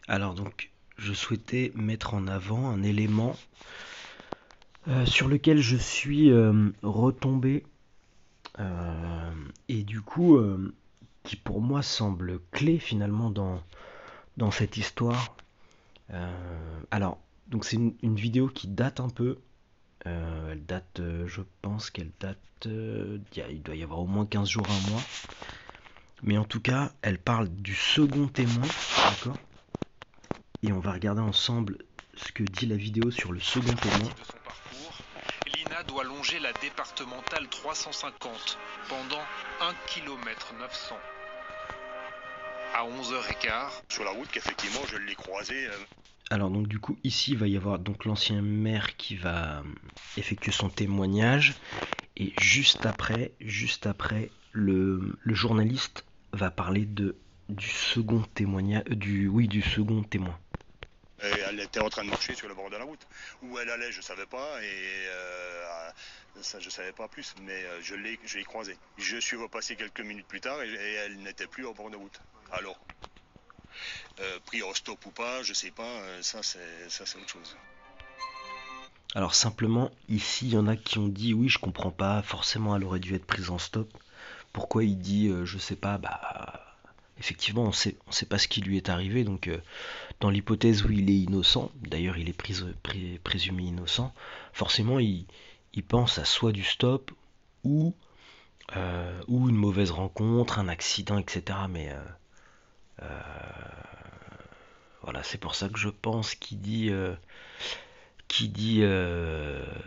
Alors donc, je souhaitais mettre en avant un élément sur lequel je suis retombé et du coup qui pour moi semble clé finalement dans cette histoire. Alors, donc c'est une vidéo qui date un peu. Elle date, je pense qu'elle date, il doit y avoir au moins 15 jours, un mois. Mais en tout cas, elle parle du second témoin, d'accord. Et on va regarder ensemble ce que dit la vidéo sur le second témoin. De son parcours, Lina doit longer la départementale 350 pendant 1 km 900. À 11h15, sur la route qu'effectivement je l'ai croisé. Alors donc du coup ici il va y avoir donc l'ancien maire qui va effectuer son témoignage et juste après le journaliste va parler du second témoignage du second témoin. Elle était en train de marcher sur le bord de la route. Où elle allait, je savais pas, ça je savais pas plus, mais je l'ai croisée. Je suis repassé quelques minutes plus tard et elle n'était plus au bord de route. Alors, pris en stop ou pas, je sais pas, ça c'est autre chose. Alors simplement ici il y en a qui ont dit oui je comprends pas, forcément elle aurait dû être prise en stop. Pourquoi il dit je sais pas, bah effectivement on sait pas ce qui lui est arrivé, donc dans l'hypothèse où il est innocent, d'ailleurs il est présumé innocent, forcément il pense à soit du stop ou une mauvaise rencontre, un accident, etc. Mais voilà, c'est pour ça que je pense qu'il dit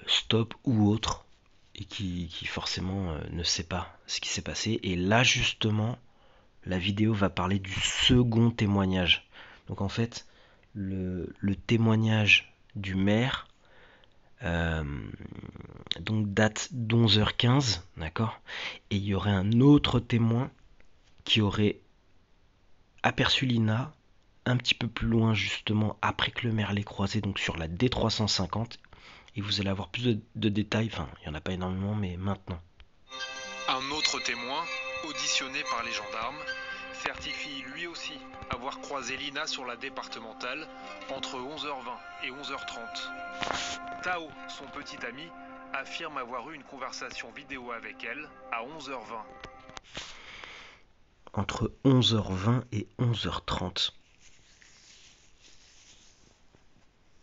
stop ou autre et qui forcément ne sait pas ce qui s'est passé. Et là justement, la vidéo va parler du second témoignage. Donc en fait, le témoignage du maire euh, donc date d'11h15, d'accord. Et il y aurait un autre témoin qui aurait aperçu Lina un petit peu plus loin justement après que le maire l'ait croisé, donc sur la D350. Et vous allez avoir plus de détails, enfin il n'y en a pas énormément mais maintenant. un autre témoin, auditionné par les gendarmes, certifie lui aussi avoir croisé Lina sur la départementale entre 11h20 et 11h30. Tao, son petit ami, affirme avoir eu une conversation vidéo avec elle à 11h20. Entre 11h20 et 11h30.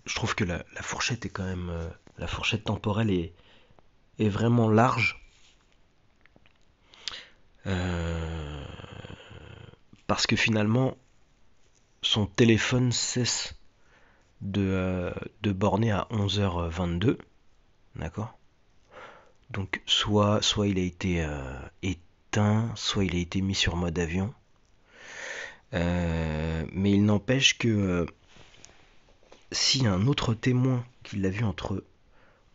Je trouve que la fourchette est quand même... la fourchette temporelle est vraiment large. Parce que finalement, son téléphone cesse de borner à 11h22. D'accord. Donc soit il a été éteint, soit il a été mis sur mode avion. Mais il n'empêche que s'il y a un autre témoin qui l'a vu entre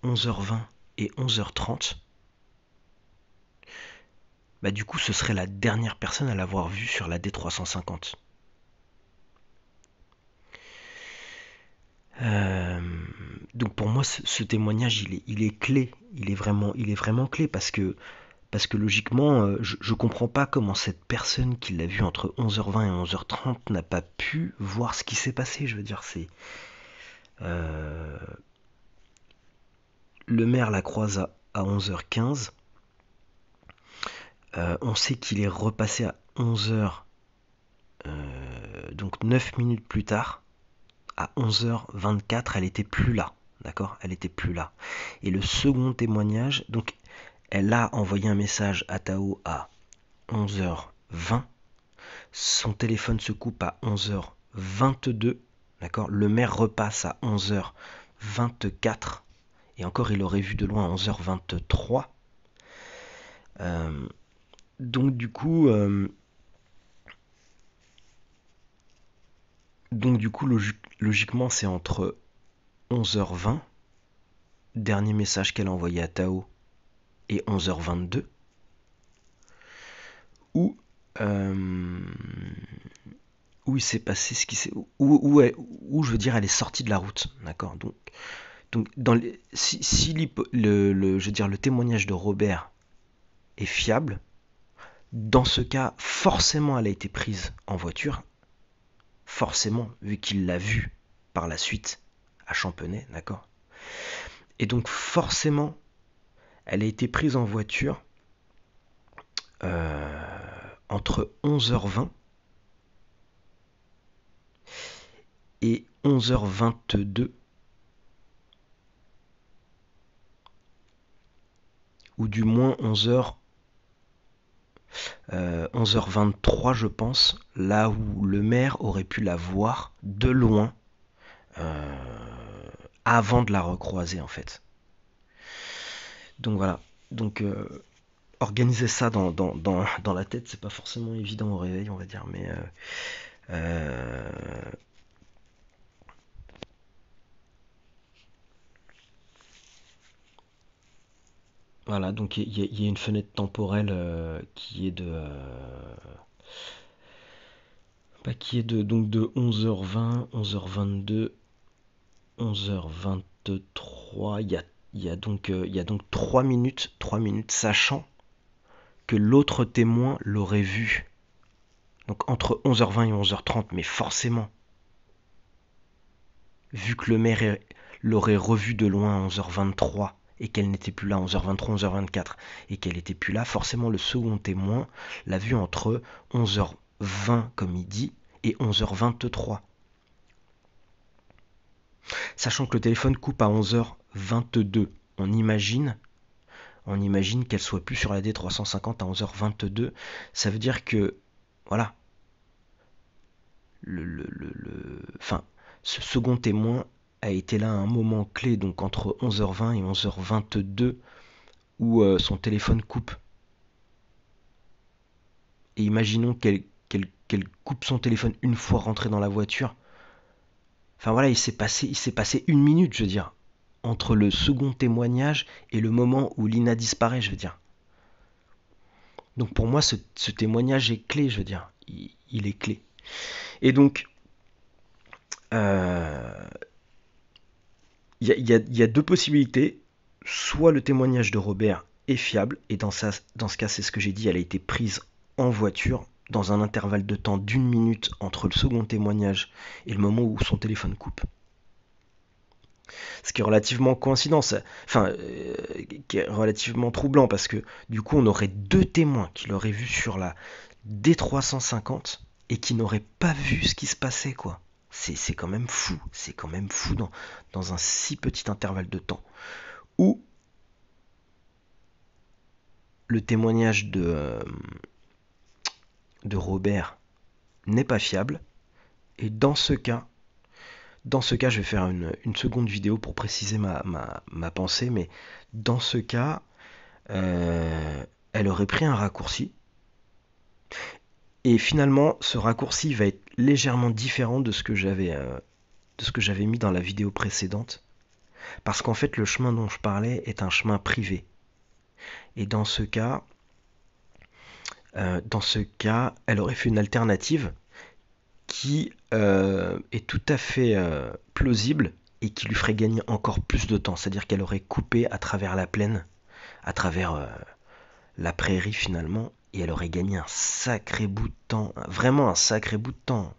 11h20 et 11h30, bah du coup ce serait la dernière personne à l'avoir vu sur la D350. Donc pour moi ce témoignage il est clé, il est vraiment clé parce que logiquement je comprends pas comment cette personne qui l'a vu entre 11h20 et 11h30 n'a pas pu voir ce qui s'est passé. Je veux dire c'est le maire la croise à 11h15. On sait qu'il est repassé à 11h, donc 9 minutes plus tard, à 11h24, elle était plus là. D'accord. Elle était plus là. Et le second témoignage, donc elle a envoyé un message à Tao à 11h20. Son téléphone se coupe à 11h22. D'accord. Le maire repasse à 11h24. Et encore, il aurait vu de loin à 11h23. Donc du coup, logiquement, c'est entre 11h20, dernier message qu'elle a envoyé à Tao, et 11h22, où, où il s'est passé ce qui s'est... Où, je veux dire, elle est sortie de la route. D'accord. Donc si je veux dire, le témoignage de Robert est fiable, dans ce cas, forcément, elle a été prise en voiture. forcément, vu qu'il l'a vu par la suite à Champenay, d'accord? Et donc forcément, elle a été prise en voiture entre 11h20 et 11h22, ou du moins 11h23 je pense, là où le maire aurait pu la voir de loin avant de la recroiser en fait. Donc voilà, donc organiser ça dans la tête, c'est pas forcément évident au réveil, on va dire, mais voilà, donc il y a une fenêtre temporelle qui est de 11h20, 11h22, 11h23. Il y a donc 3 minutes, sachant que l'autre témoin l'aurait vu. Donc entre 11h20 et 11h30, mais forcément, vu que le maire l'aurait revu de loin à 11h23 et qu'elle n'était plus là, 11h23, 11h24, et qu'elle n'était plus là, forcément le second témoin l'a vu entre 11h20, comme il dit, et 11h23. Sachant que le téléphone coupe à 11h22, on imagine qu'elle soit plus sur la D350 à 11h22. Ça veut dire que, voilà, ce second témoin a été là à un moment clé, donc entre 11h20 et 11h22, où son téléphone coupe. Et imaginons qu'elle coupe son téléphone une fois rentrée dans la voiture. Enfin voilà, il s'est passé 1 minute, je veux dire, entre le second témoignage et le moment où Lina disparaît, je veux dire. Donc pour moi, ce témoignage est clé, je veux dire. Il est clé. Et donc, il y a deux possibilités. Soit le témoignage de Robert est fiable, et dans ce cas, c'est ce que j'ai dit, elle a été prise en voiture dans un intervalle de temps d'1 minute entre le second témoignage et le moment où son téléphone coupe. Ce qui est relativement qui est relativement troublant, parce que du coup on aurait 2 témoins qui l'auraient vu sur la D350 et qui n'auraient pas vu ce qui se passait, quoi. C'est quand même fou, dans un si petit intervalle de temps. Ou le témoignage de Robert n'est pas fiable, et dans ce cas, je vais faire une seconde vidéo pour préciser ma pensée, mais dans ce cas, elle aurait pris un raccourci. Et finalement, ce raccourci va être légèrement différent de ce que j'avais mis dans la vidéo précédente. Parce qu'en fait, le chemin dont je parlais est un chemin privé. Et dans ce cas, elle aurait fait une alternative qui est tout à fait plausible et qui lui ferait gagner encore plus de temps. C'est-à-dire qu'elle aurait coupé à travers la plaine, à travers la prairie finalement, et elle aurait gagné un sacré bout de temps, vraiment un sacré bout de temps.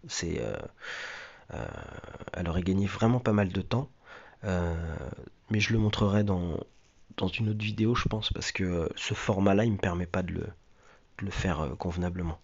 Elle aurait gagné vraiment pas mal de temps, mais je le montrerai dans une autre vidéo, je pense, parce que ce format-là, il me permet pas de le faire convenablement.